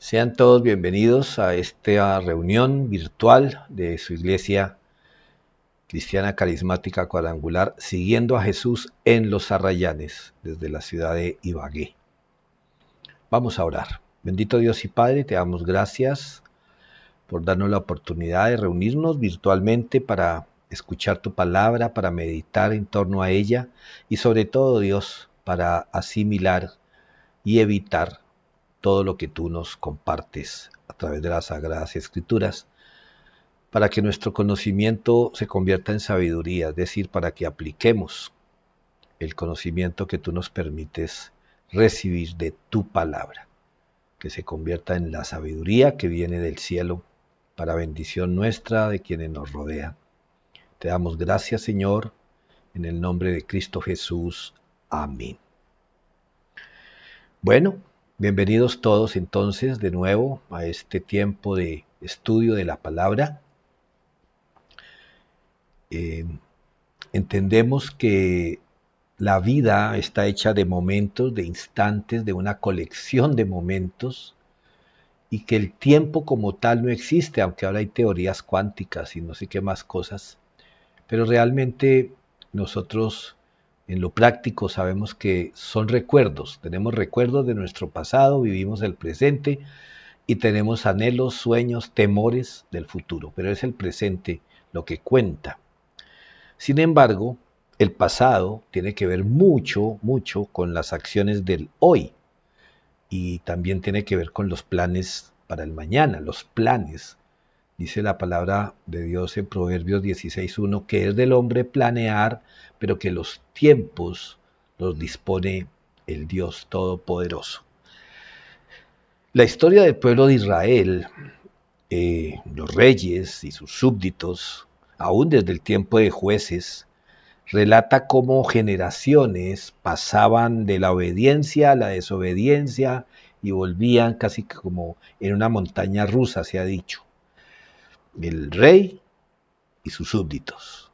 Sean todos bienvenidos a esta reunión virtual de su iglesia cristiana carismática cuadrangular, siguiendo a Jesús en los Arrayanes, desde la ciudad de Ibagué. Vamos a orar. Bendito Dios y Padre, te damos gracias por darnos la oportunidad de reunirnos virtualmente para escuchar tu palabra, para meditar en torno a ella y sobre todo, Dios, para asimilar y evitar todo lo que tú nos compartes a través de las Sagradas Escrituras, para que nuestro conocimiento se convierta en sabiduría, es decir, para que apliquemos el conocimiento que tú nos permites recibir de tu palabra, que se convierta en la sabiduría que viene del cielo para bendición nuestra de quienes nos rodean. Te damos gracias, Señor, en el nombre de Cristo Jesús. Amén. Bueno, bienvenidos todos entonces de nuevo a este tiempo de estudio de la palabra. Entendemos que la vida está hecha de momentos, de instantes, de una colección de momentos, y que el tiempo como tal no existe, aunque ahora hay teorías cuánticas y no sé qué más cosas, pero realmente nosotros en lo práctico sabemos que son recuerdos, tenemos recuerdos de nuestro pasado, vivimos el presente y tenemos anhelos, sueños, temores del futuro, pero es el presente lo que cuenta. Sin embargo, el pasado tiene que ver mucho con las acciones del hoy y también tiene que ver con los planes para el mañana, los planes. Dice la palabra de Dios en Proverbios 16:1 que es del hombre planear, pero que los tiempos los dispone el Dios Todopoderoso. La historia del pueblo de Israel, los reyes y sus súbditos, aún desde el tiempo de jueces, relata cómo generaciones pasaban de la obediencia a la desobediencia y volvían casi como en una montaña rusa, se ha dicho. El rey y sus súbditos.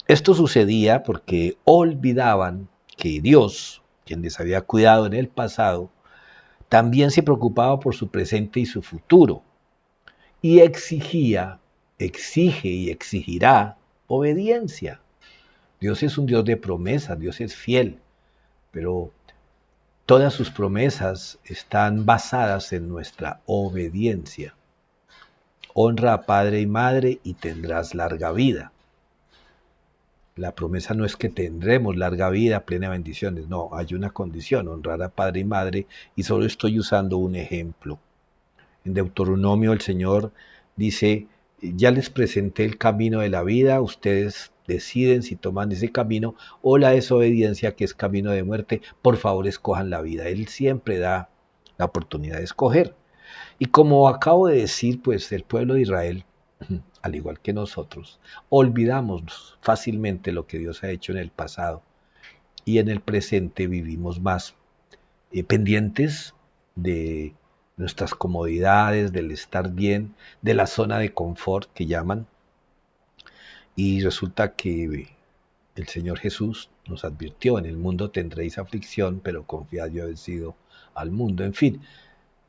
Esto sucedía porque olvidaban que Dios, quien les había cuidado en el pasado, también se preocupaba por su presente y su futuro y exige y exigirá obediencia. Dios es un Dios de promesas, Dios es fiel, pero todas sus promesas están basadas en nuestra obediencia. Honra a padre y madre y tendrás larga vida. La promesa no es que tendremos larga vida, plena de bendiciones, no, hay una condición, honrar a padre y madre, y solo estoy usando un ejemplo. En Deuteronomio el Señor dice, ya les presenté el camino de la vida, ustedes deciden si toman ese camino o la desobediencia que es camino de muerte, por favor escojan la vida. Él siempre da la oportunidad de escoger. Y como acabo de decir, pues el pueblo de Israel, al igual que nosotros, olvidamos fácilmente lo que Dios ha hecho en el pasado y en el presente vivimos más pendientes de nuestras comodidades, del estar bien, de la zona de confort que llaman. Y resulta que el Señor Jesús nos advirtió, en el mundo tendréis aflicción, pero confiad, yo he vencido al mundo. En fin,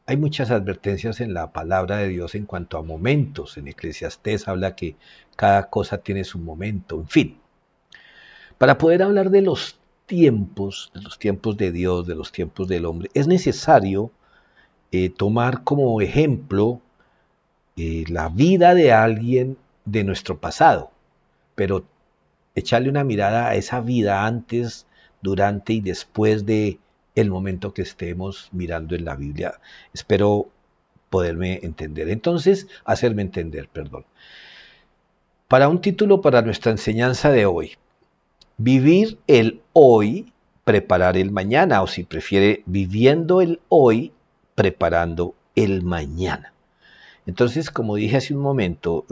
hay muchas advertencias en la palabra de Dios en cuanto a momentos. En Eclesiastés habla que cada cosa tiene su momento. En fin, para poder hablar de los tiempos de Dios, de los tiempos del hombre, es necesario tomar como ejemplo la vida de alguien de nuestro pasado, pero echarle una mirada a esa vida antes, durante y después de el momento que estemos mirando en la Biblia. Espero poderme entender. Entonces, hacerme entender, perdón. Para un título para nuestra enseñanza de hoy, vivir el hoy, preparar el mañana, o si prefiere, viviendo el hoy, preparando el mañana. Entonces, como dije hace un momento,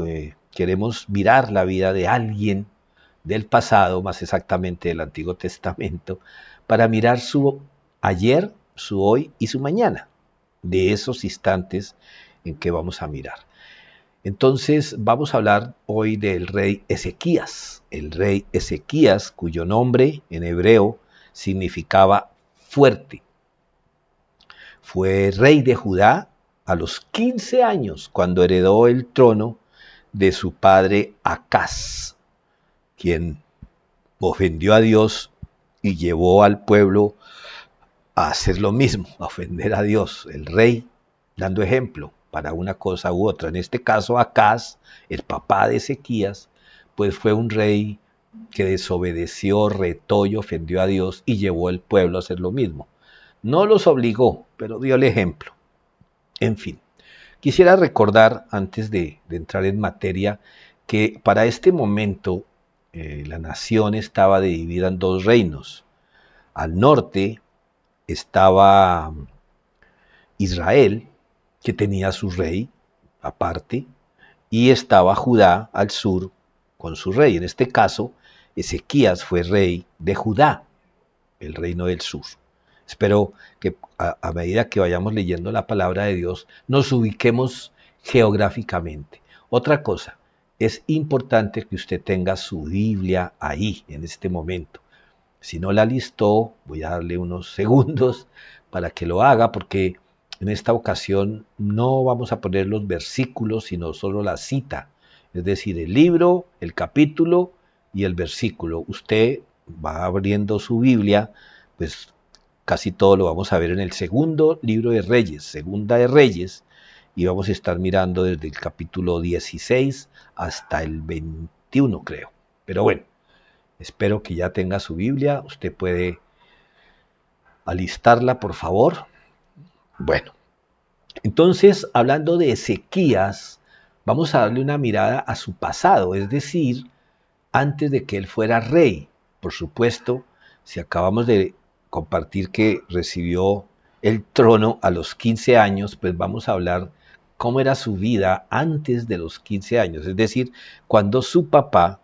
queremos mirar la vida de alguien del pasado, más exactamente del Antiguo Testamento, para mirar su ayer, su hoy y su mañana, de esos instantes en que vamos a mirar. Entonces vamos a hablar hoy del rey Ezequías, el rey Ezequías, cuyo nombre en hebreo significaba fuerte. Fue rey de Judá a los 15 años, cuando heredó el trono de su padre Acaz, quien ofendió a Dios y llevó al pueblo a hacer lo mismo, a ofender a Dios, el rey, dando ejemplo para una cosa u otra. En este caso, Acaz, el papá de Ezequías, pues fue un rey que desobedeció, retó y ofendió a Dios y llevó al pueblo a hacer lo mismo. No los obligó, pero dio el ejemplo. En fin, quisiera recordar, antes de entrar en materia, que para este momento la nación estaba dividida en dos reinos. Al norte estaba Israel, que tenía su rey aparte, y estaba Judá al sur con su rey. En este caso, Ezequías fue rey de Judá, el reino del sur. Espero que a medida que vayamos leyendo la palabra de Dios, nos ubiquemos geográficamente. Otra cosa, es importante que usted tenga su Biblia ahí, en este momento. Si no la listó, voy a darle unos segundos para que lo haga, porque en esta ocasión no vamos a poner los versículos, sino solo la cita, es decir, el libro, el capítulo y el versículo. Usted va abriendo su Biblia, pues casi todo lo vamos a ver en el segundo libro de Reyes, Segunda de Reyes, y vamos a estar mirando desde el capítulo 16 hasta el 21, creo. Pero bueno, espero que ya tenga su Biblia. Usted puede alistarla, por favor. Bueno, entonces, hablando de Ezequías, vamos a darle una mirada a su pasado, es decir, antes de que él fuera rey. Por supuesto, si acabamos de compartir que recibió el trono a los 15 años, pues vamos a hablar cómo era su vida antes de los 15 años, es decir, cuando su papá,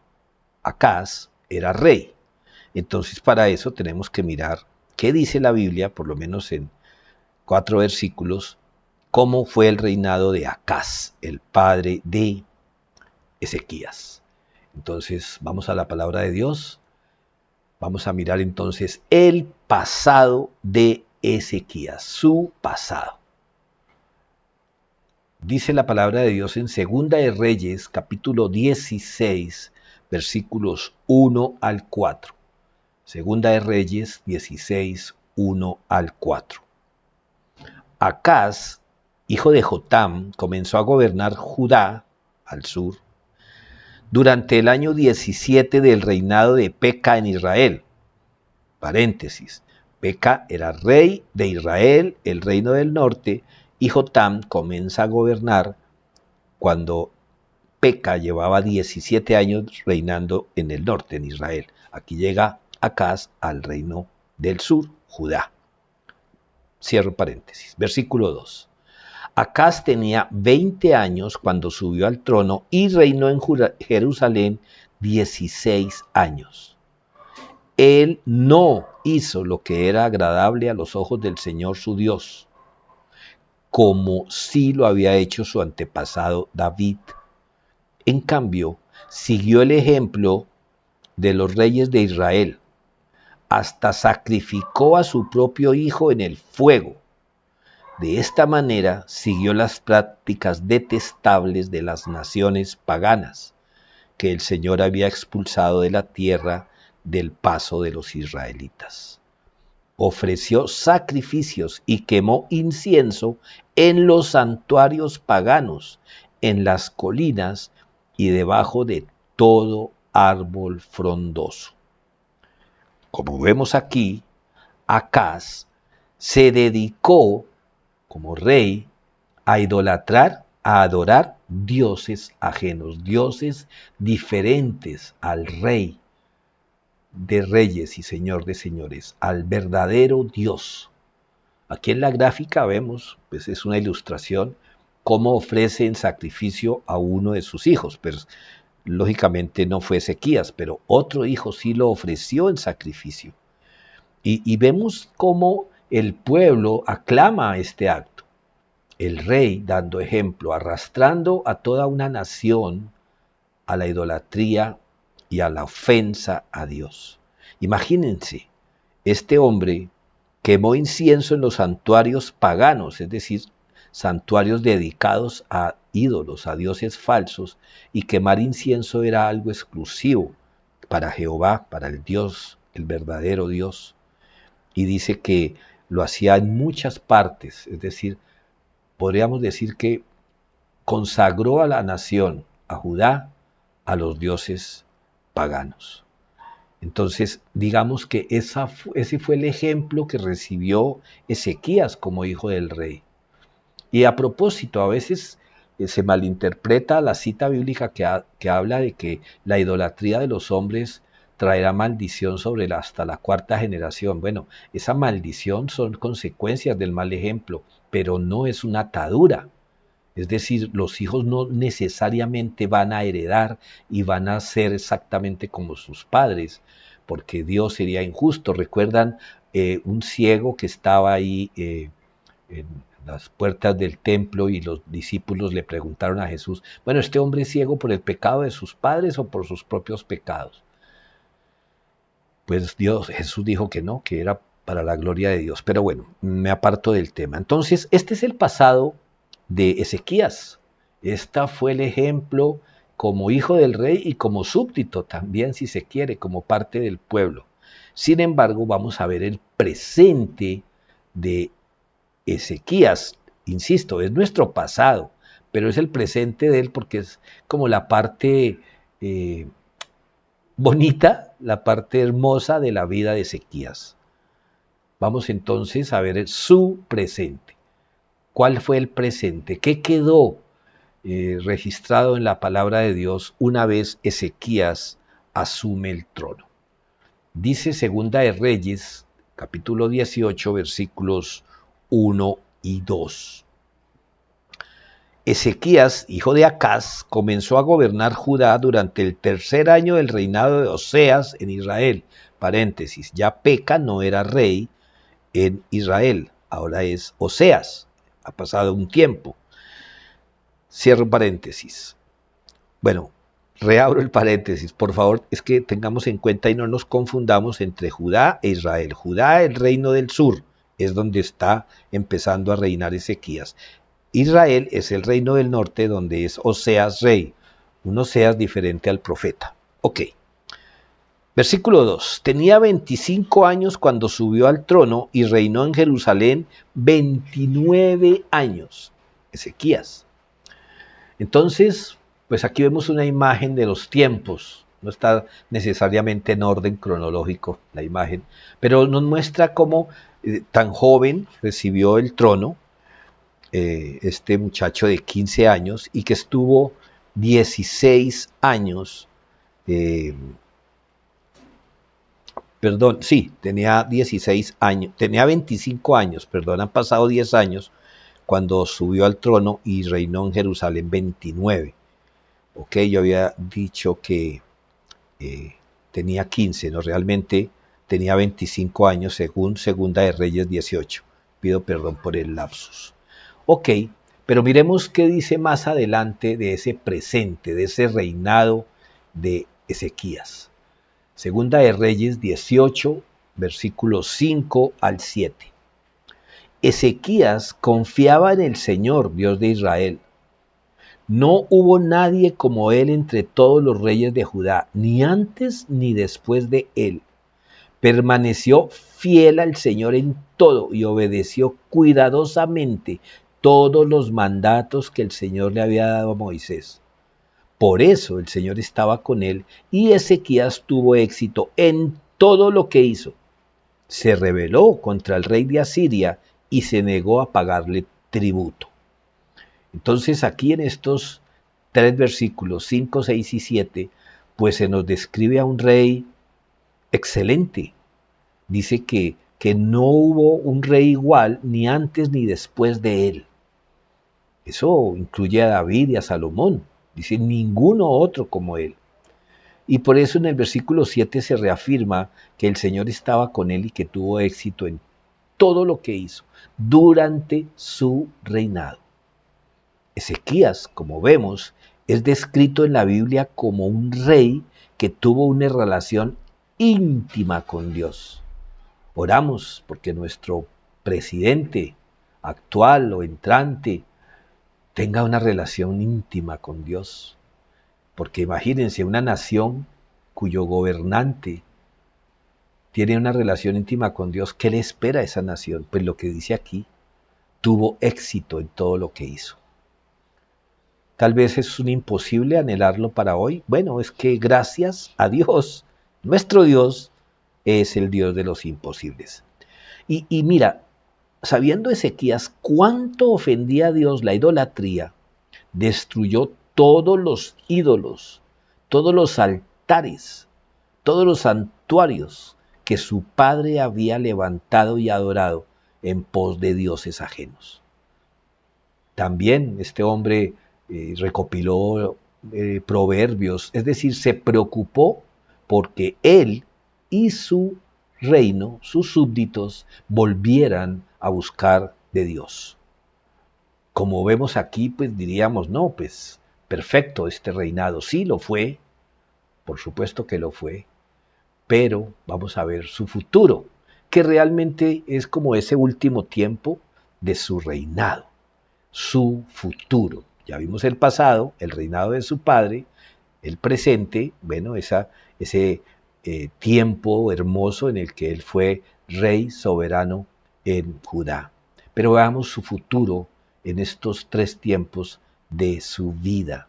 Acaz, era rey. Entonces, para eso tenemos que mirar qué dice la Biblia, por lo menos en 4 versículos, cómo fue el reinado de Acaz, el padre de Ezequías. Entonces, vamos a la palabra de Dios. Vamos a mirar entonces el pasado de Ezequías, su pasado. Dice la palabra de Dios en Segunda de Reyes, capítulo 16, versículos 1 al 4. Segunda de Reyes 16, 1 al 4. Acaz, hijo de Jotam, comenzó a gobernar Judá, al sur, durante el año 17 del reinado de Peca en Israel. Paréntesis. Peca era rey de Israel, el reino del norte, y Jotam comienza a gobernar cuando Peca llevaba 17 años reinando en el norte, en Israel. Aquí llega Acaz al reino del sur, Judá. Cierro paréntesis. Versículo 2. Acaz tenía 20 años cuando subió al trono y reinó en Jerusalén 16 años. Él no hizo lo que era agradable a los ojos del Señor su Dios, como sí lo había hecho su antepasado David. En cambio, siguió el ejemplo de los reyes de Israel, hasta sacrificó a su propio hijo en el fuego. De esta manera siguió las prácticas detestables de las naciones paganas, que el Señor había expulsado de la tierra del paso de los israelitas. Ofreció sacrificios y quemó incienso en los santuarios paganos, en las colinas y debajo de todo árbol frondoso. Como vemos aquí, Acaz se dedicó como rey a idolatrar, a adorar dioses ajenos, dioses diferentes al rey de reyes y señor de señores, al verdadero Dios. Aquí en la gráfica vemos, pues es una ilustración, cómo ofrece en sacrificio a uno de sus hijos, pero lógicamente no fue Ezequías, pero otro hijo sí lo ofreció en sacrificio. Y vemos cómo el pueblo aclama este acto. El rey dando ejemplo, arrastrando a toda una nación a la idolatría y a la ofensa a Dios. Imagínense, este hombre quemó incienso en los santuarios paganos, es decir, santuarios dedicados a ídolos, a dioses falsos, y quemar incienso era algo exclusivo para Jehová, para el Dios, el verdadero Dios. Y dice que lo hacía en muchas partes, es decir, podríamos decir que consagró a la nación, a Judá, a los dioses paganos. Entonces, digamos que ese fue el ejemplo que recibió Ezequías como hijo del rey. Y a propósito, a veces se malinterpreta la cita bíblica que habla de que la idolatría de los hombres traerá maldición sobre hasta la cuarta generación. Bueno, esa maldición son consecuencias del mal ejemplo, pero no es una atadura. Es decir, los hijos no necesariamente van a heredar y van a ser exactamente como sus padres, porque Dios sería injusto. ¿Recuerdan un ciego que estaba ahí en las puertas del templo y los discípulos le preguntaron a Jesús, bueno, ¿este hombre es ciego por el pecado de sus padres o por sus propios pecados? Pues Jesús dijo que no, que era para la gloria de Dios. Pero bueno, me aparto del tema. Entonces, este es el pasado de Ezequías. Este fue el ejemplo como hijo del rey y como súbdito también, si se quiere, como parte del pueblo. Sin embargo, vamos a ver el presente de Ezequías. Insisto, es nuestro pasado, pero es el presente de él porque es como la parte bonita, la parte hermosa de la vida de Ezequías. Vamos entonces a ver su presente. ¿Cuál fue el presente? ¿Qué quedó registrado en la palabra de Dios una vez Ezequías asume el trono? Dice Segunda de Reyes, capítulo 18, versículos 1 y 2. Ezequías, hijo de Acaz, comenzó a gobernar Judá durante el tercer año del reinado de Oseas en Israel. Paréntesis, ya Peca no era rey en Israel, ahora es Oseas. Ha pasado un tiempo. Cierro paréntesis. Bueno, reabro el paréntesis, por favor, es que tengamos en cuenta y no nos confundamos entre Judá e Israel. Judá, el reino del sur, es donde está empezando a reinar Ezequías. Israel es el reino del norte donde es Oseas rey, un Oseas diferente al profeta. Ok. Versículo 2. Tenía 25 años cuando subió al trono y reinó en Jerusalén 29 años. Ezequías. Entonces, pues aquí vemos una imagen de los tiempos. No está necesariamente en orden cronológico la imagen, pero nos muestra cómo tan joven recibió el trono este muchacho de 15 años y que estuvo 16 años, tenía 16 años, tenía 25 años, perdón, han pasado 10 años cuando subió al trono y reinó en Jerusalén 29. Ok, yo había dicho que tenía 15, no, realmente tenía 25 años según Segunda de Reyes 18. Pido perdón por el lapsus. Ok, pero miremos qué dice más adelante de ese presente, de ese reinado de Ezequías. Segunda de Reyes 18, versículos 5 al 7. Ezequías confiaba en el Señor, Dios de Israel. No hubo nadie como él entre todos los reyes de Judá, ni antes ni después de él. Permaneció fiel al Señor en todo y obedeció cuidadosamente todos los mandatos que el Señor le había dado a Moisés. Por eso el Señor estaba con él y Ezequías tuvo éxito en todo lo que hizo. Se rebeló contra el rey de Asiria y se negó a pagarle tributo. Entonces aquí en estos 3 versículos, 5, 6 y 7, pues se nos describe a un rey excelente. Dice que no hubo un rey igual ni antes ni después de él. Eso incluye a David y a Salomón. Dice ninguno otro como él. Y por eso en el versículo 7 se reafirma que el Señor estaba con él y que tuvo éxito en todo lo que hizo durante su reinado. Ezequías, como vemos, es descrito en la Biblia como un rey que tuvo una relación íntima con Dios. Oramos porque nuestro presidente actual o entrante tenga una relación íntima con Dios. Porque imagínense una nación cuyo gobernante tiene una relación íntima con Dios, ¿qué le espera a esa nación? Pues lo que dice aquí, tuvo éxito en todo lo que hizo. Tal vez es un imposible anhelarlo para hoy. Bueno, es que gracias a Dios, nuestro Dios es el Dios de los imposibles. Y mira, sabiendo Ezequías cuánto ofendía a Dios la idolatría, destruyó todos los ídolos, todos los altares, todos los santuarios que su padre había levantado y adorado en pos de dioses ajenos. También este hombre recopiló proverbios, es decir, se preocupó porque él y su reino, sus súbditos, volvieran a buscar de Dios. Como vemos aquí, pues diríamos, no, pues perfecto este reinado. Sí lo fue, por supuesto que lo fue, pero vamos a ver su futuro, que realmente es como ese último tiempo de su reinado, su futuro. Ya vimos el pasado, el reinado de su padre, el presente, bueno, ese tiempo hermoso en el que él fue rey soberano en Judá. Pero veamos su futuro en estos 3 tiempos de su vida.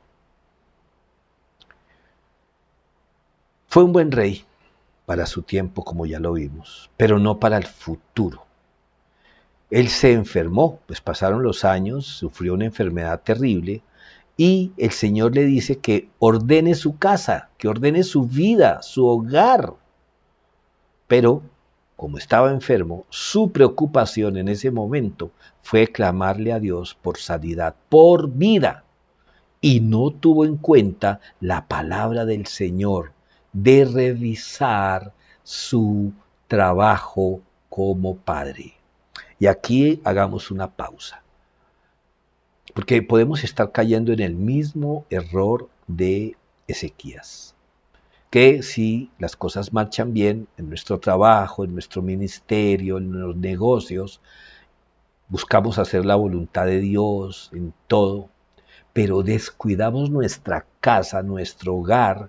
Fue un buen rey para su tiempo, como ya lo vimos, pero no para el futuro. Él se enfermó, pues pasaron los años, sufrió una enfermedad terrible y el Señor le dice que ordene su casa, que ordene su vida, su hogar. Pero, como estaba enfermo, su preocupación en ese momento fue clamarle a Dios por sanidad, por vida. Y no tuvo en cuenta la palabra del Señor de revisar su trabajo como padre. Y aquí hagamos una pausa, porque podemos estar cayendo en el mismo error de Ezequías, que si las cosas marchan bien en nuestro trabajo, en nuestro ministerio, en los negocios, buscamos hacer la voluntad de Dios en todo, pero descuidamos nuestra casa, nuestro hogar,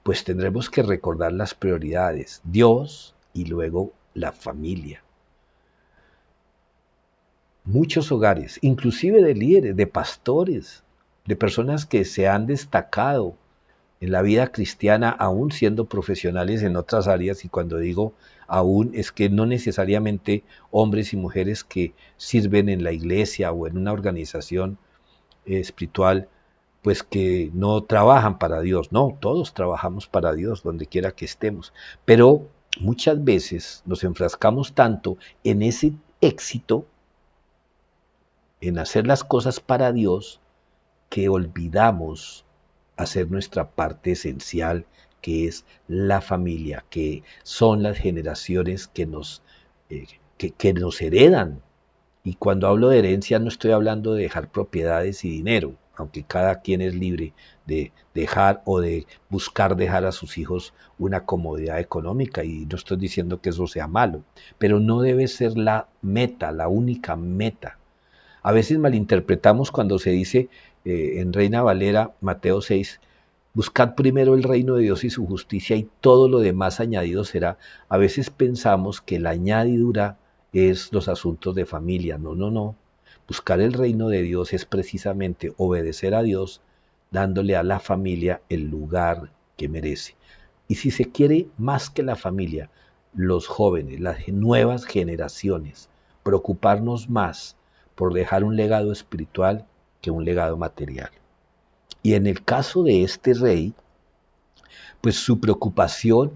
pues tendremos que recordar las prioridades, Dios y luego la familia. Muchos hogares, inclusive de líderes, de pastores, de personas que se han destacado en la vida cristiana, aún siendo profesionales en otras áreas, y cuando digo aún es que no necesariamente hombres y mujeres que sirven en la iglesia o en una organización espiritual, pues que no trabajan para Dios. No, todos trabajamos para Dios donde quiera que estemos, pero muchas veces nos enfrascamos tanto en ese éxito, en hacer las cosas para Dios, que olvidamos hacer nuestra parte esencial, que es la familia, que son las generaciones que nos heredan. Y cuando hablo de herencia no estoy hablando de dejar propiedades y dinero, aunque cada quien es libre de dejar o de buscar dejar a sus hijos una comodidad económica, y no estoy diciendo que eso sea malo, pero no debe ser la meta, la única meta. A veces malinterpretamos cuando se dice en Reina Valera, Mateo 6, buscad primero el reino de Dios y su justicia y todo lo demás añadido será. A veces pensamos que la añadidura es los asuntos de familia. No, no, no. Buscar el reino de Dios es precisamente obedecer a Dios, dándole a la familia el lugar que merece. Y si se quiere más que la familia, los jóvenes, las nuevas generaciones, preocuparnos más por dejar un legado espiritual que un legado material. Y en el caso de este rey, pues su preocupación,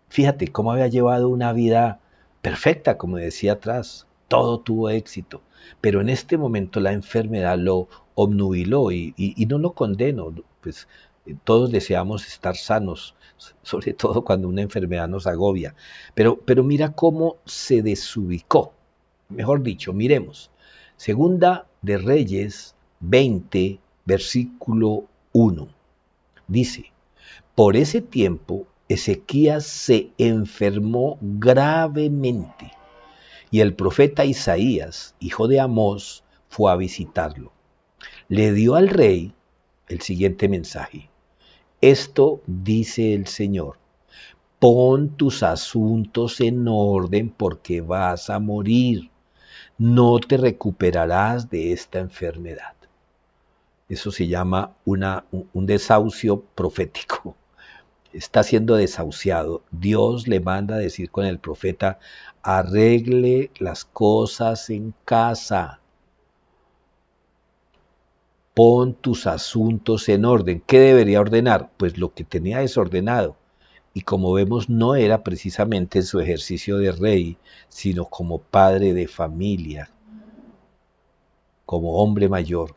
fíjate cómo había llevado una vida perfecta, como decía atrás, todo tuvo éxito, pero en este momento la enfermedad lo obnubiló y no lo condeno, pues todos deseamos estar sanos, sobre todo cuando una enfermedad nos agobia, pero mira cómo se desubicó, mejor dicho, miremos, Segunda de Reyes 20, versículo 1, dice, por ese tiempo Ezequías se enfermó gravemente y el profeta Isaías, hijo de Amós, fue a visitarlo. Le dio al rey el siguiente mensaje: esto dice el Señor, pon tus asuntos en orden porque vas a morir, no te recuperarás de esta enfermedad. Eso se llama un desahucio profético. Está siendo desahuciado. Dios le manda a decir con el profeta: arregle las cosas en casa, pon tus asuntos en orden. ¿Qué debería ordenar? Pues lo que tenía desordenado. Y como vemos, no era precisamente en su ejercicio de rey, sino como padre de familia, como hombre mayor.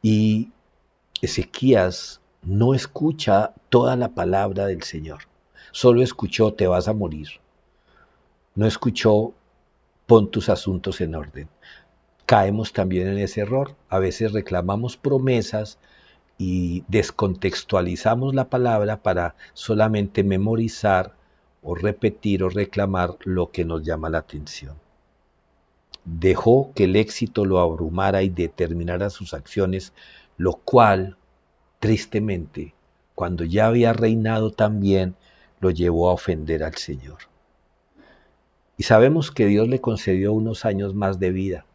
Y Ezequías no escucha toda la palabra del Señor. Solo escuchó: te vas a morir. No escuchó: pon tus asuntos en orden. Caemos también en ese error. A veces reclamamos promesas y descontextualizamos la palabra para solamente memorizar o repetir o reclamar lo que nos llama la atención. Dejó que el éxito lo abrumara y determinara sus acciones, lo cual, tristemente, cuando ya había reinado también, lo llevó a ofender al Señor. Y sabemos que Dios le concedió unos años más de vida,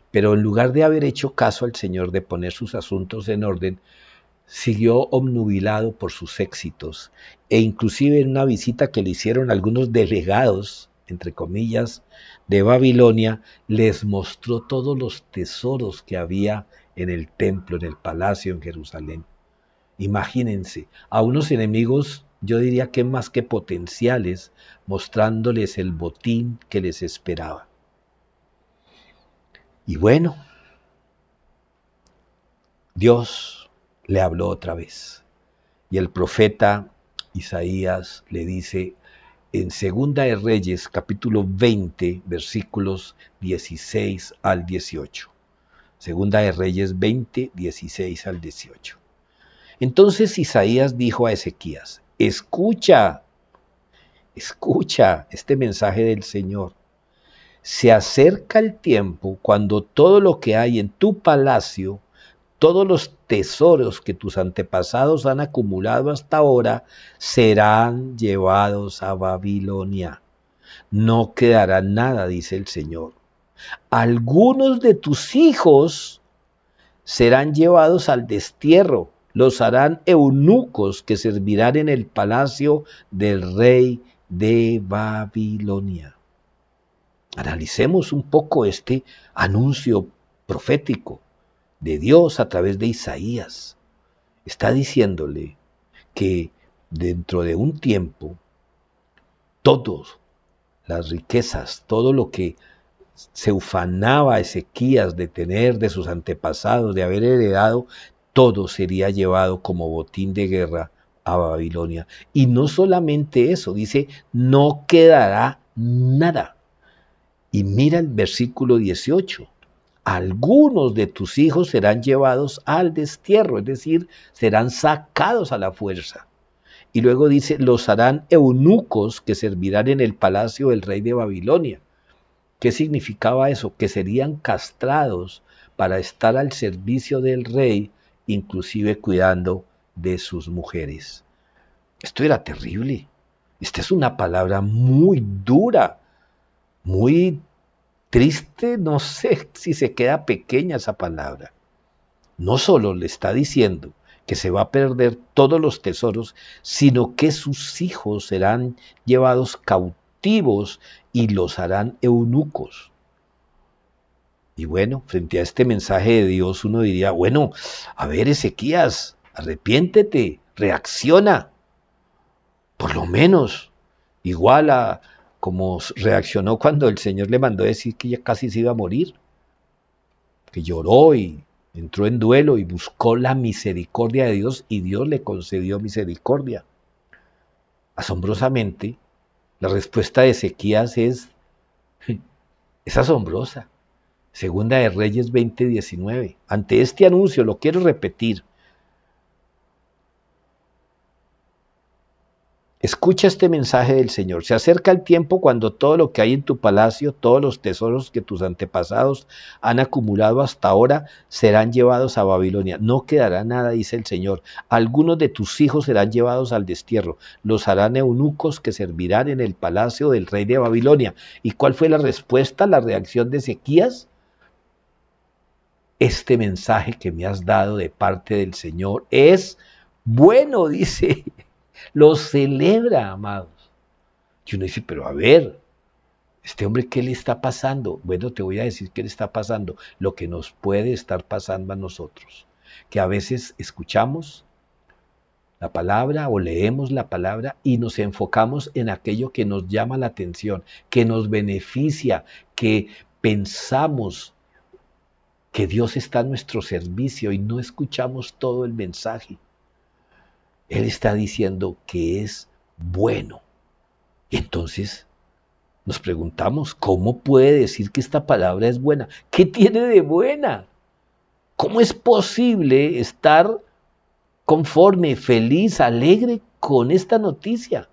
pero en lugar de haber hecho caso al Señor, de poner sus asuntos en orden, siguió obnubilado por sus éxitos, e inclusive en una visita que le hicieron algunos delegados, entre comillas, de Babilonia, les mostró todos los tesoros que había en el templo, en el palacio, en Jerusalén. Imagínense, a unos enemigos, yo diría que más que potenciales, mostrándoles el botín que les esperaba. Y bueno, Dios le habló otra vez. Y el profeta Isaías le dice en Segunda de Reyes, capítulo 20, versículos 16 al 18. Segunda de Reyes 20, 16 al 18. Entonces Isaías dijo a Ezequías: escucha este mensaje del Señor. Se acerca el tiempo cuando todo lo que hay en tu palacio, todos los tesoros que tus antepasados han acumulado hasta ahora, serán llevados a Babilonia. No quedará nada, dice el Señor. Algunos de tus hijos serán llevados al destierro, los harán eunucos que servirán en el palacio del rey de Babilonia. Analicemos un poco este anuncio profético de Dios a través de Isaías. Está diciéndole que dentro de un tiempo, todas las riquezas, todo lo que se ufanaba Ezequías de tener de sus antepasados, de haber heredado, todo sería llevado como botín de guerra a Babilonia. Y no solamente eso, dice: no quedará nada. Y mira el versículo 18. Algunos de tus hijos serán llevados al destierro, es decir, serán sacados a la fuerza. Y luego dice: los harán eunucos que servirán en el palacio del rey de Babilonia. ¿Qué significaba eso? Que serían castrados para estar al servicio del rey, inclusive cuidando de sus mujeres. Esto era terrible. Esta es una palabra muy dura, muy triste. No sé si se queda pequeña esa palabra. No solo le está diciendo que se va a perder todos los tesoros, sino que sus hijos serán llevados cautivos y los harán eunucos. Y bueno, frente a este mensaje de Dios, uno diría: bueno, a ver, Ezequías, arrepiéntete, reacciona. Por lo menos, igual a como reaccionó cuando el Señor le mandó decir que ya casi se iba a morir, que lloró y entró en duelo y buscó la misericordia de Dios, y Dios le concedió misericordia. Asombrosamente, la respuesta de Ezequías es asombrosa. Segunda de Reyes 20:19. Ante este anuncio, lo quiero repetir: Escucha este mensaje del Señor. Se acerca el tiempo cuando todo lo que hay en tu palacio, todos los tesoros que tus antepasados han acumulado hasta ahora, serán llevados a Babilonia. No quedará nada, dice el Señor. Algunos de tus hijos serán llevados al destierro. Los harán eunucos que servirán en el palacio del rey de Babilonia. ¿Y cuál fue la respuesta, la reacción de Ezequías? Este mensaje que me has dado de parte del Señor es bueno, dice. Lo celebra, amados. Y uno dice, pero a ver, este hombre, ¿qué le está pasando? Bueno, te voy a decir qué le está pasando. Lo que nos puede estar pasando a nosotros. Que a veces escuchamos la palabra o leemos la palabra y nos enfocamos en aquello que nos llama la atención, que nos beneficia, que pensamos que Dios está a nuestro servicio y no escuchamos todo el mensaje. Él está diciendo que es bueno. Y entonces nos preguntamos, ¿cómo puede decir que esta palabra es buena? ¿Qué tiene de buena? ¿Cómo es posible estar conforme, feliz, alegre con esta noticia?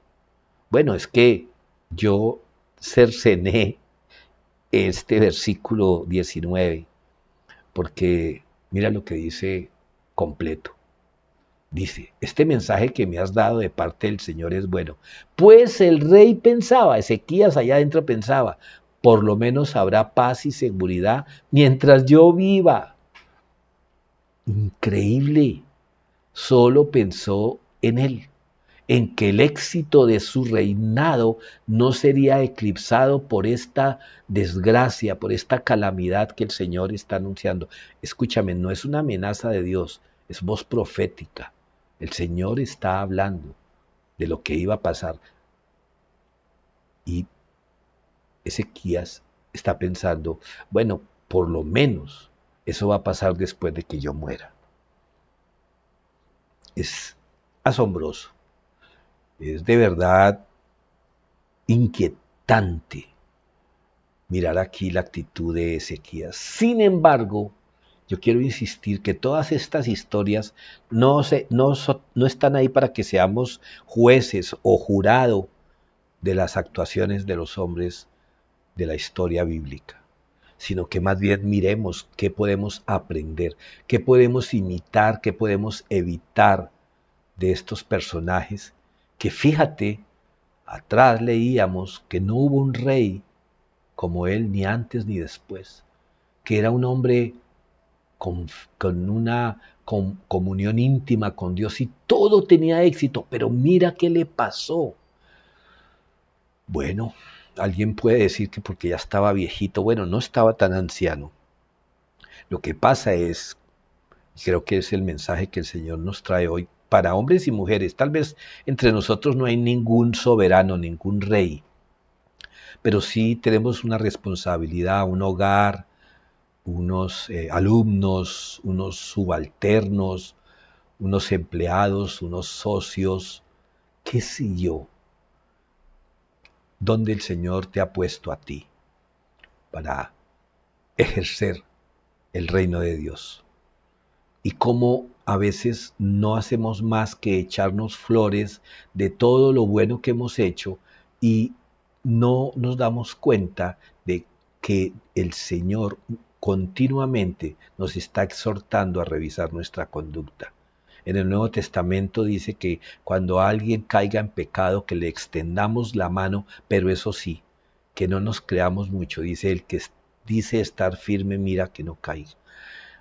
Bueno, es que yo cercené este versículo 19, porque mira lo que dice completo. Dice, este mensaje que me has dado de parte del Señor es bueno. Pues el rey pensaba, Ezequías allá adentro pensaba, por lo menos habrá paz y seguridad mientras yo viva. Increíble. Solo pensó en él, en que el éxito de su reinado no sería eclipsado por esta desgracia, por esta calamidad que el Señor está anunciando. Escúchame, no es una amenaza de Dios, es voz profética. El Señor está hablando de lo que iba a pasar y Ezequías está pensando, bueno, por lo menos eso va a pasar después de que yo muera. Es asombroso, es de verdad inquietante mirar aquí la actitud de Ezequías. Sin embargo, yo quiero insistir que todas estas historias no están ahí para que seamos jueces o jurado de las actuaciones de los hombres de la historia bíblica, sino que más bien miremos qué podemos aprender, qué podemos imitar, qué podemos evitar de estos personajes que, fíjate, atrás leíamos que no hubo un rey como él ni antes ni después, que era un hombre con una comunión íntima con Dios y todo tenía éxito, pero mira qué le pasó. Bueno, alguien puede decir que porque ya estaba viejito, bueno, no estaba tan anciano. Lo que pasa es, creo que es el mensaje que el Señor nos trae hoy para hombres y mujeres. Tal vez entre nosotros no hay ningún soberano, ningún rey, pero sí tenemos una responsabilidad, un hogar, unos alumnos, unos subalternos, unos empleados, unos socios, qué sé yo, donde el Señor te ha puesto a ti para ejercer el reino de Dios. Y cómo a veces no hacemos más que echarnos flores de todo lo bueno que hemos hecho y no nos damos cuenta de que el Señor continuamente nos está exhortando a revisar nuestra conducta. En el Nuevo Testamento dice que cuando alguien caiga en pecado, que le extendamos la mano, pero eso sí, que no nos creamos mucho. Dice el que dice estar firme, mira que no caiga.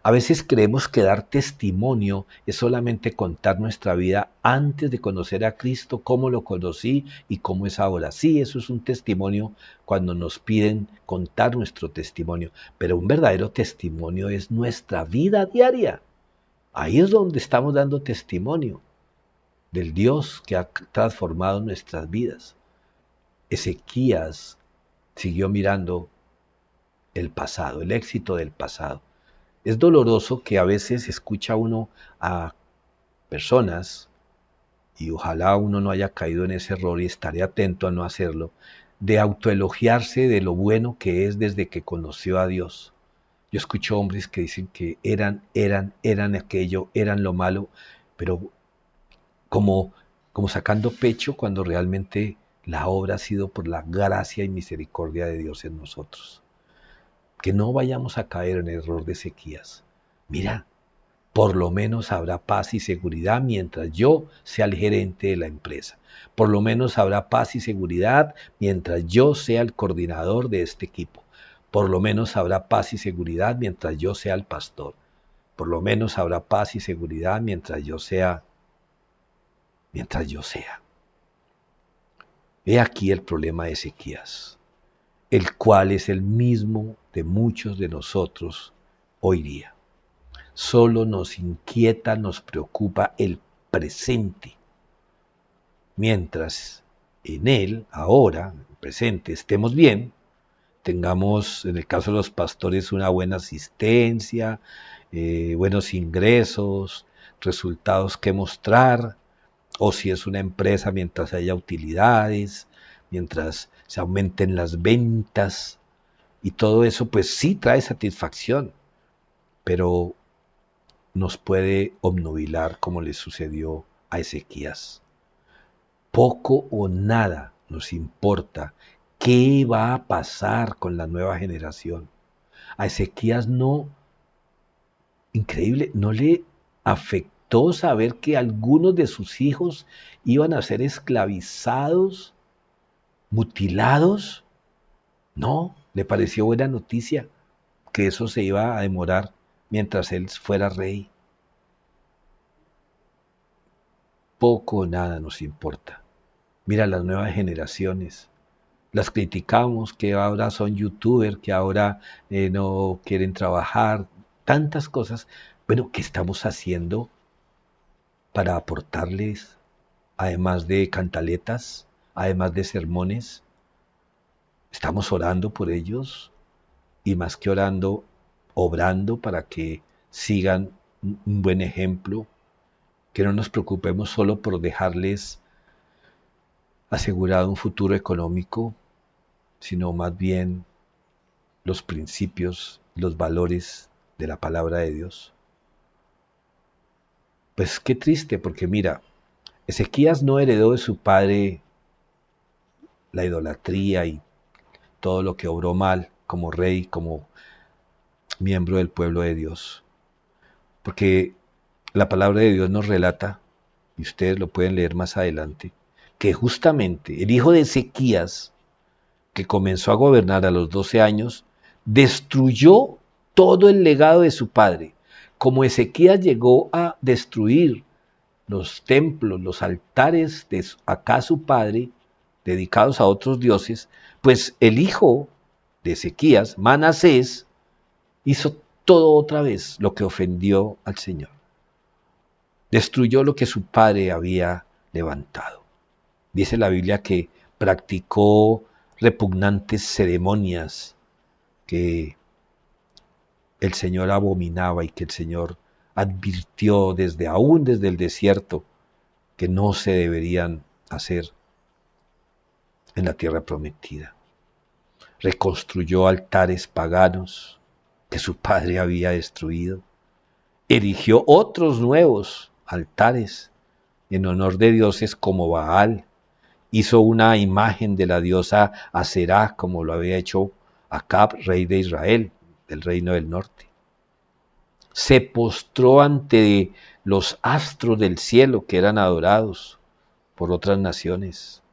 A veces creemos que dar testimonio es solamente contar nuestra vida antes de conocer a Cristo, cómo lo conocí y cómo es ahora. Sí, eso es un testimonio cuando nos piden contar nuestro testimonio, pero un verdadero testimonio es nuestra vida diaria. Ahí es donde estamos dando testimonio del Dios que ha transformado nuestras vidas. Ezequías siguió mirando el pasado, el éxito del pasado. Es doloroso que a veces escucha uno a personas, y ojalá uno no haya caído en ese error y estaré atento a no hacerlo, de autoelogiarse de lo bueno que es desde que conoció a Dios. Yo escucho hombres que dicen que eran aquello, eran lo malo, pero como como sacando pecho cuando realmente la obra ha sido por la gracia y misericordia de Dios en nosotros. Que no vayamos a caer en el error de Ezequías. Mira, por lo menos habrá paz y seguridad mientras yo sea el gerente de la empresa. Por lo menos habrá paz y seguridad mientras yo sea el coordinador de este equipo. Por lo menos habrá paz y seguridad mientras yo sea el pastor. Por lo menos habrá paz y seguridad mientras yo sea. He aquí el problema de Ezequías, el cual es el mismo de muchos de nosotros hoy día. Solo nos inquieta, nos preocupa el presente, mientras en él, ahora, en el presente, estemos bien, tengamos, en el caso de los pastores, una buena asistencia, buenos ingresos, resultados que mostrar, o si es una empresa, mientras haya utilidades, mientras se aumenten las ventas, y todo eso pues sí trae satisfacción, pero nos puede obnubilar como le sucedió a Ezequías. Poco o nada nos importa qué va a pasar con la nueva generación. A Ezequías no, increíble, no le afectó saber que algunos de sus hijos iban a ser esclavizados, mutilados. No, le pareció buena noticia que eso se iba a demorar mientras él fuera rey. Poco o nada nos importa. Mira las nuevas generaciones. Las criticamos, que ahora son youtubers, que ahora no quieren trabajar, tantas cosas. Bueno, ¿qué estamos haciendo para aportarles, además de cantaletas, además de sermones? Estamos orando por ellos y más que orando, obrando para que sigan un buen ejemplo, que no nos preocupemos solo por dejarles asegurado un futuro económico, sino más bien los principios, los valores de la palabra de Dios. Pues qué triste, porque mira, Ezequías no heredó de su padre la idolatría y todo lo que obró mal como rey, como miembro del pueblo de Dios. Porque la palabra de Dios nos relata, y ustedes lo pueden leer más adelante, que justamente el hijo de Ezequías, que comenzó a gobernar a los 12 años, destruyó todo el legado de su padre. Como Ezequías llegó a destruir los templos, los altares de acá su padre, dedicados a otros dioses, pues el hijo de Ezequías, Manasés, hizo todo otra vez lo que ofendió al Señor. Destruyó lo que su padre había levantado. Dice la Biblia que practicó repugnantes ceremonias que el Señor abominaba y que el Señor advirtió aún desde el desierto que no se deberían hacer en la tierra prometida. Reconstruyó altares paganos que su padre había destruido. Erigió otros nuevos altares en honor de dioses como Baal. Hizo una imagen de la diosa Aserá, como lo había hecho Acab, rey de Israel, del reino del norte. Se postró ante los astros del cielo que eran adorados por otras naciones.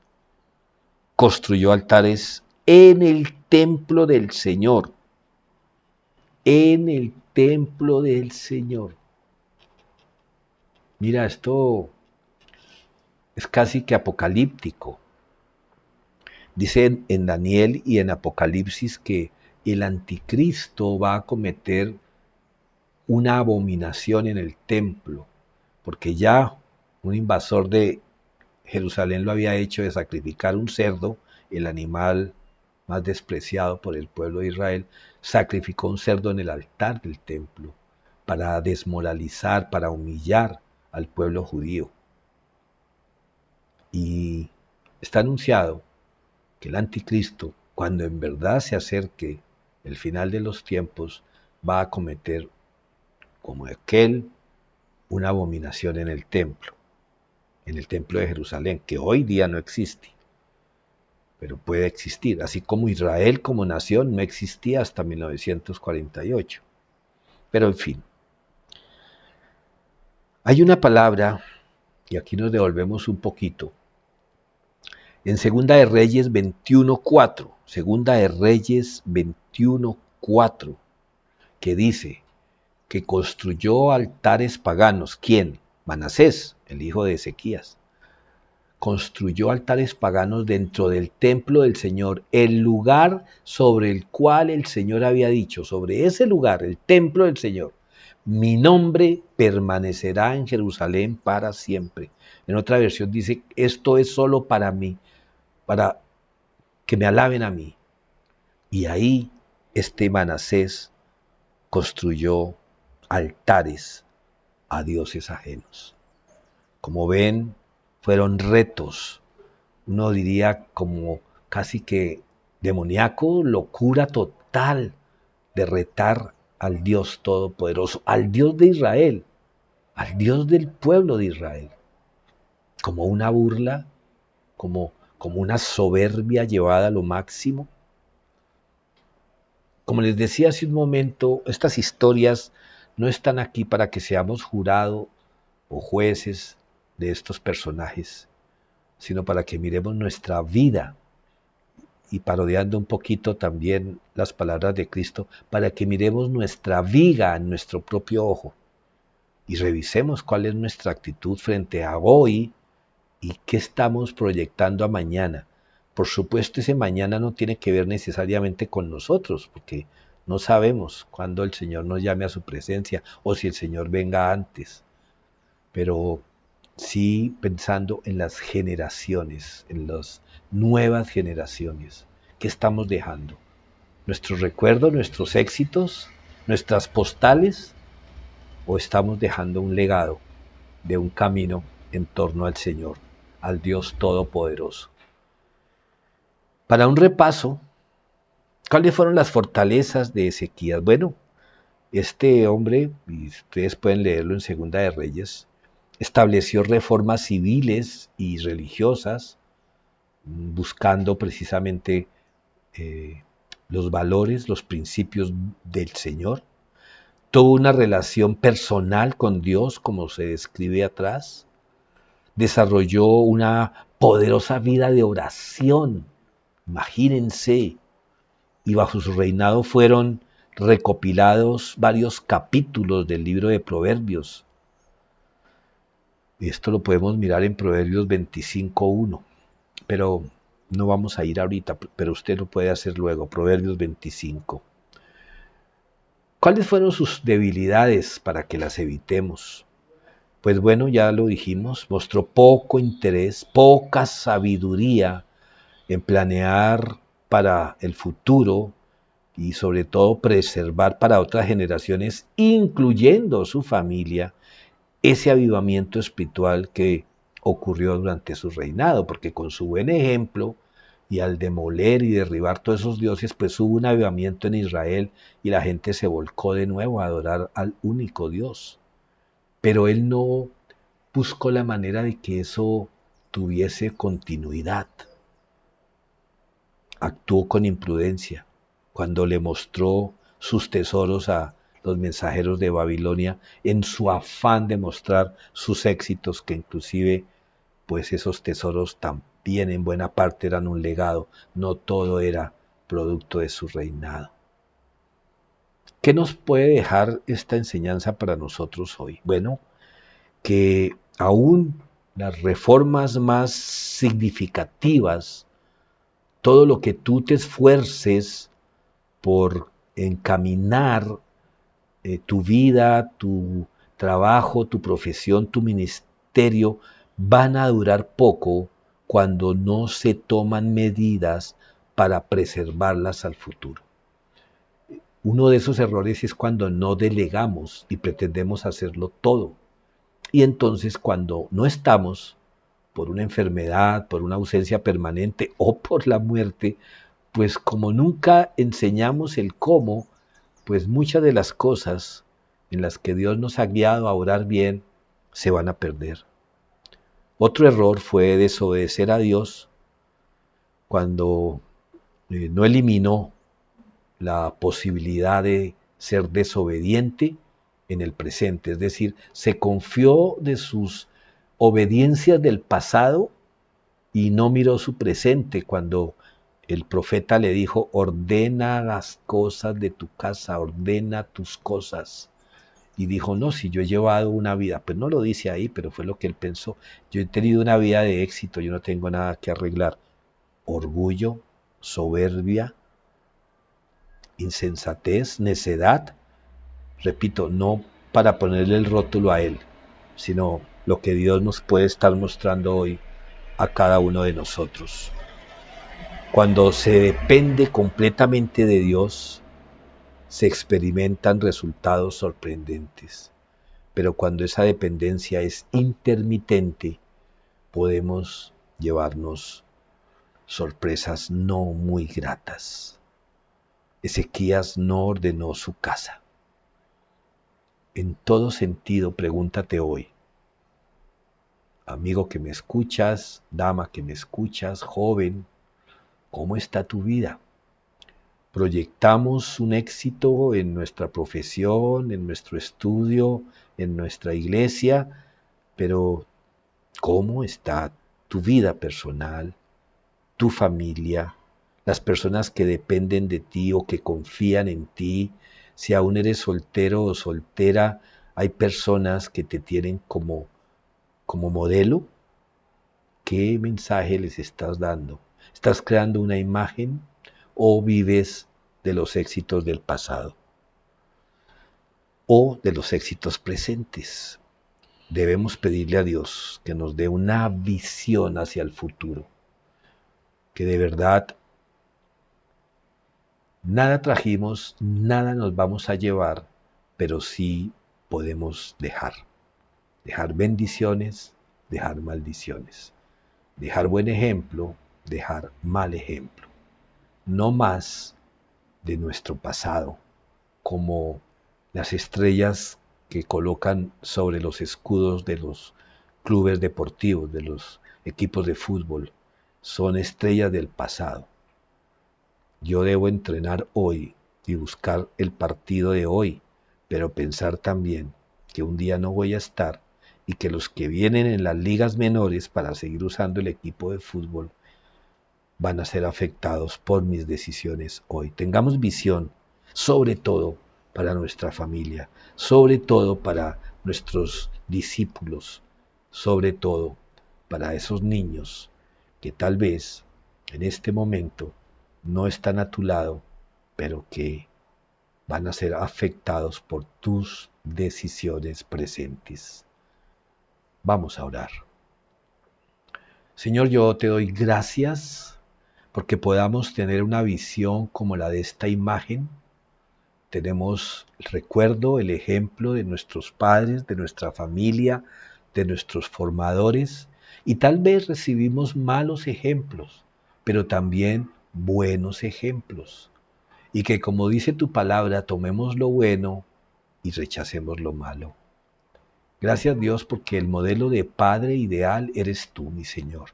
Construyó altares en el templo del Señor. En el templo del Señor. Mira, esto es casi que apocalíptico. Dice en Daniel y en Apocalipsis que el anticristo va a cometer una abominación en el templo, porque ya un invasor de Jerusalén lo había hecho de sacrificar un cerdo, el animal más despreciado por el pueblo de Israel, sacrificó un cerdo en el altar del templo para desmoralizar, para humillar al pueblo judío. Y está anunciado que el anticristo, cuando en verdad se acerque el final de los tiempos, va a cometer como aquel una abominación en el templo. en el templo de Jerusalén, que hoy día no existe, pero puede existir, así como Israel como nación no existía hasta 1948. Pero en fin, hay una palabra, y aquí nos devolvemos un poquito, en Segunda de Reyes 21:4, Segunda de Reyes 21:4, que dice que construyó altares paganos. ¿Quién? Manasés, el hijo de Ezequías. Construyó altares paganos dentro del templo del Señor, el lugar sobre el cual el Señor había dicho, sobre ese lugar, el templo del Señor, mi nombre permanecerá en Jerusalén para siempre. En otra versión dice, esto es solo para mí, para que me alaben a mí. Y ahí este Manasés construyó altares a dioses ajenos. Como ven, fueron retos, uno diría como casi que demoníaco, locura total de retar al Dios Todopoderoso, al Dios de Israel, al Dios del pueblo de Israel, como una burla, como una soberbia llevada a lo máximo. Como les decía hace un momento, estas historias no están aquí para que seamos jurado o jueces de estos personajes, sino para que miremos nuestra vida y parodiando un poquito también las palabras de Cristo, para que miremos nuestra viga en nuestro propio ojo y revisemos cuál es nuestra actitud frente a hoy y qué estamos proyectando a mañana. Por supuesto, ese mañana no tiene que ver necesariamente con nosotros, porque no sabemos cuándo el Señor nos llame a su presencia o si el Señor venga antes, pero sí pensando en las generaciones, en las nuevas generaciones que estamos dejando. Nuestros recuerdos, nuestros éxitos, nuestras postales, o estamos dejando un legado de un camino en torno al Señor, al Dios Todopoderoso. Para un repaso, ¿cuáles fueron las fortalezas de Ezequías? Bueno, este hombre, y ustedes pueden leerlo en Segunda de Reyes, estableció reformas civiles y religiosas, buscando precisamente los valores, los principios del Señor. Tuvo una relación personal con Dios, como se describe atrás. Desarrolló una poderosa vida de oración, imagínense, y bajo su reinado fueron recopilados varios capítulos del libro de Proverbios. Esto lo podemos mirar en Proverbios 25:1, pero no vamos a ir ahorita, pero usted lo puede hacer luego, Proverbios 25. ¿Cuáles fueron sus debilidades para que las evitemos? Pues bueno, ya lo dijimos, mostró poco interés, poca sabiduría en planear para el futuro y sobre todo preservar para otras generaciones, incluyendo su familia, ese avivamiento espiritual que ocurrió durante su reinado, porque con su buen ejemplo y al demoler y derribar todos esos dioses, pues hubo un avivamiento en Israel y la gente se volcó de nuevo a adorar al único Dios. Pero él no buscó la manera de que eso tuviese continuidad. Actuó con imprudencia cuando le mostró sus tesoros a los mensajeros de Babilonia en su afán de mostrar sus éxitos, que inclusive pues esos tesoros también en buena parte eran un legado, no todo era producto de su reinado. ¿Qué nos puede dejar esta enseñanza para nosotros hoy? Bueno, que aún las reformas más significativas, todo lo que tú te esfuerces por encaminar tu vida, tu trabajo, tu profesión, tu ministerio, van a durar poco cuando no se toman medidas para preservarlas al futuro. Uno de esos errores es cuando no delegamos y pretendemos hacerlo todo. Y entonces cuando no estamos, por una enfermedad, por una ausencia permanente o por la muerte, pues como nunca enseñamos el cómo, pues muchas de las cosas en las que Dios nos ha guiado a orar bien se van a perder. Otro error fue desobedecer a Dios cuando no eliminó la posibilidad de ser desobediente en el presente, es decir, se confió de sus obediencias del pasado y no miró su presente cuando el profeta le dijo, ordena las cosas de tu casa, ordena tus cosas. Y dijo, no, si yo he llevado una vida, pues no lo dice ahí, pero fue lo que él pensó, yo he tenido una vida de éxito, yo no tengo nada que arreglar. Orgullo, soberbia, insensatez, necedad, repito, no para ponerle el rótulo a él, sino lo que Dios nos puede estar mostrando hoy a cada uno de nosotros. Cuando se depende completamente de Dios, se experimentan resultados sorprendentes. Pero cuando esa dependencia es intermitente, podemos llevarnos sorpresas no muy gratas. Ezequías no ordenó su casa. En todo sentido, pregúntate hoy, amigo que me escuchas, dama que me escuchas, joven, ¿cómo está tu vida? Proyectamos un éxito en nuestra profesión, en nuestro estudio, en nuestra iglesia, pero ¿cómo está tu vida personal, tu familia, las personas que dependen de ti o que confían en ti? Si aún eres soltero o soltera, hay personas que te tienen como modelo. ¿Qué mensaje les estás dando? ¿Estás creando una imagen o vives de los éxitos del pasado o de los éxitos presentes? Debemos pedirle a Dios que nos dé una visión hacia el futuro, que de verdad nada trajimos, nada nos vamos a llevar, pero sí podemos dejar bendiciones, dejar maldiciones, dejar buen ejemplo, dejar mal ejemplo. No más de nuestro pasado, como las estrellas que colocan sobre los escudos de los clubes deportivos, de los equipos de fútbol, son estrellas del pasado. Yo debo entrenar hoy y buscar el partido de hoy, pero pensar también que un día no voy a estar y que los que vienen en las ligas menores para seguir usando el equipo de fútbol van a ser afectados por mis decisiones hoy. Tengamos visión, sobre todo para nuestra familia, sobre todo para nuestros discípulos, sobre todo para esos niños que tal vez en este momento no están a tu lado, pero que van a ser afectados por tus decisiones presentes. Vamos a orar. Señor, yo te doy gracias porque podamos tener una visión como la de esta imagen. Tenemos el recuerdo, el ejemplo de nuestros padres, de nuestra familia, de nuestros formadores, y tal vez recibimos malos ejemplos, pero también buenos ejemplos. Y que, como dice tu palabra, tomemos lo bueno y rechacemos lo malo. Gracias, Dios, porque el modelo de padre ideal eres tú, mi Señor.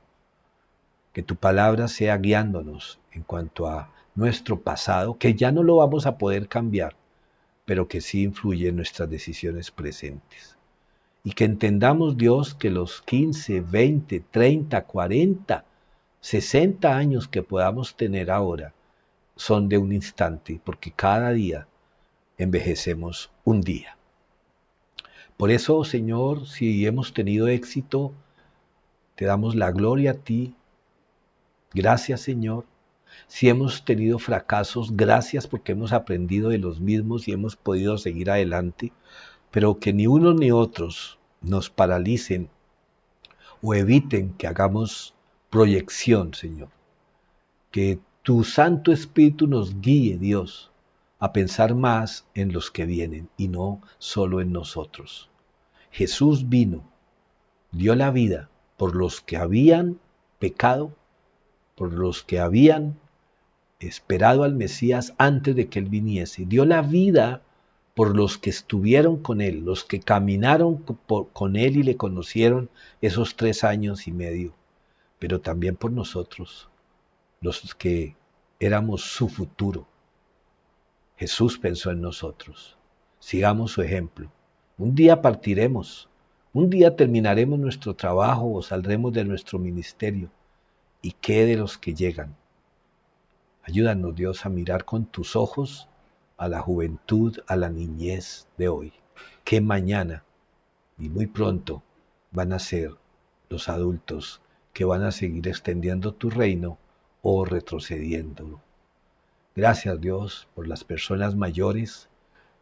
Que tu palabra sea guiándonos en cuanto a nuestro pasado, que ya no lo vamos a poder cambiar, pero que sí influye en nuestras decisiones presentes. Y que entendamos, Dios, que los 15, 20, 30, 40, 60 años que podamos tener ahora son de un instante, porque cada día envejecemos un día. Por eso, Señor, si hemos tenido éxito, te damos la gloria a ti. Gracias, Señor. Si hemos tenido fracasos, gracias porque hemos aprendido de los mismos y hemos podido seguir adelante, pero que ni unos ni otros nos paralicen o eviten que hagamos proyección, Señor. Que tu Santo Espíritu nos guíe, Dios, a pensar más en los que vienen y no solo en nosotros. Jesús vino, dio la vida por los que habían pecado, por los que habían esperado al Mesías antes de que Él viniese. Dio la vida por los que estuvieron con Él, los que caminaron con Él y le conocieron esos 3 años y medio, pero también por nosotros, los que éramos su futuro. Jesús pensó en nosotros. Sigamos su ejemplo. Un día partiremos, un día terminaremos nuestro trabajo o saldremos de nuestro ministerio. ¿Y qué de los que llegan? Ayúdanos, Dios, a mirar con tus ojos a la juventud, a la niñez de hoy, que mañana y muy pronto van a ser los adultos que van a seguir extendiendo tu reino o retrocediéndolo. Gracias, Dios, por las personas mayores,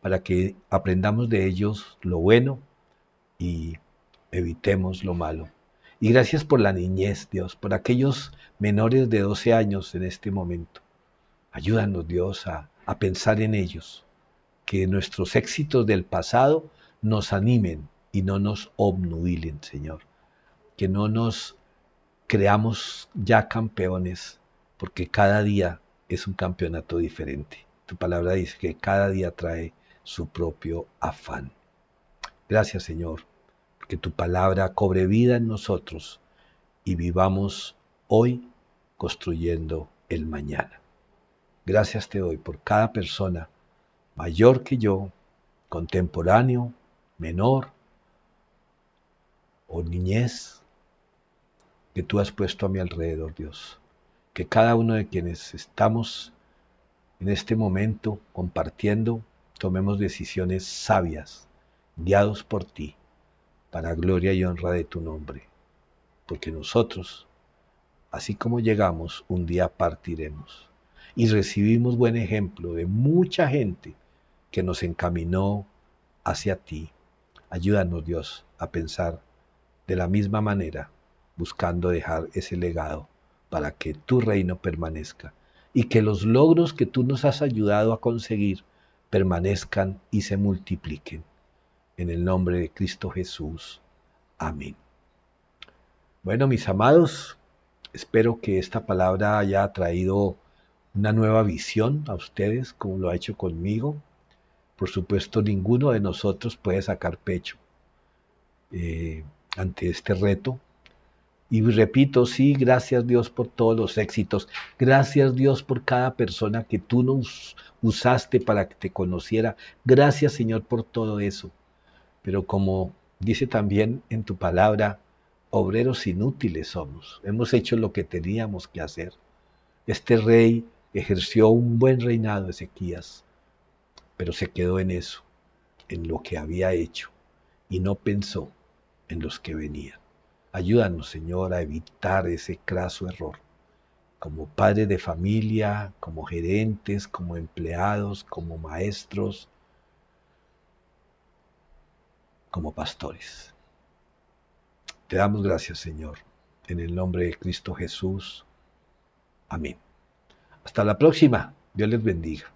para que aprendamos de ellos lo bueno y evitemos lo malo. Y gracias por la niñez, Dios, por aquellos menores de 12 años en este momento. Ayúdanos, Dios, a pensar en ellos, que nuestros éxitos del pasado nos animen y no nos obnubilen, Señor. Que no nos creamos ya campeones, porque cada día es un campeonato diferente. Tu palabra dice que cada día trae su propio afán. Gracias, Señor, que tu palabra cobre vida en nosotros y vivamos hoy construyendo el mañana. Gracias te doy por cada persona mayor que yo, contemporáneo, menor o niñez que tú has puesto a mi alrededor, Dios. Que cada uno de quienes estamos en este momento compartiendo, tomemos decisiones sabias, guiados por ti, para gloria y honra de tu nombre. Porque nosotros, así como llegamos, un día partiremos. Y recibimos buen ejemplo de mucha gente que nos encaminó hacia ti. Ayúdanos, Dios, a pensar de la misma manera, buscando dejar ese legado para que tu reino permanezca y que los logros que tú nos has ayudado a conseguir permanezcan y se multipliquen. En el nombre de Cristo Jesús. Amén. Bueno, mis amados, espero que esta palabra haya traído una nueva visión a ustedes, como lo ha hecho conmigo. Por supuesto, ninguno de nosotros puede sacar pecho ante este reto. Y repito, sí, gracias Dios por todos los éxitos. Gracias Dios por cada persona que tú nos usaste para que te conociera. Gracias Señor por todo eso. Pero como dice también en tu palabra, obreros inútiles somos. Hemos hecho lo que teníamos que hacer. Este rey ejerció un buen reinado, Ezequías, pero se quedó en eso, en lo que había hecho, y no pensó en los que venían. Ayúdanos, Señor, a evitar ese craso error, como padres de familia, como gerentes, como empleados, como maestros, como pastores. Te damos gracias, Señor, en el nombre de Cristo Jesús. Amén. Hasta la próxima. Dios les bendiga.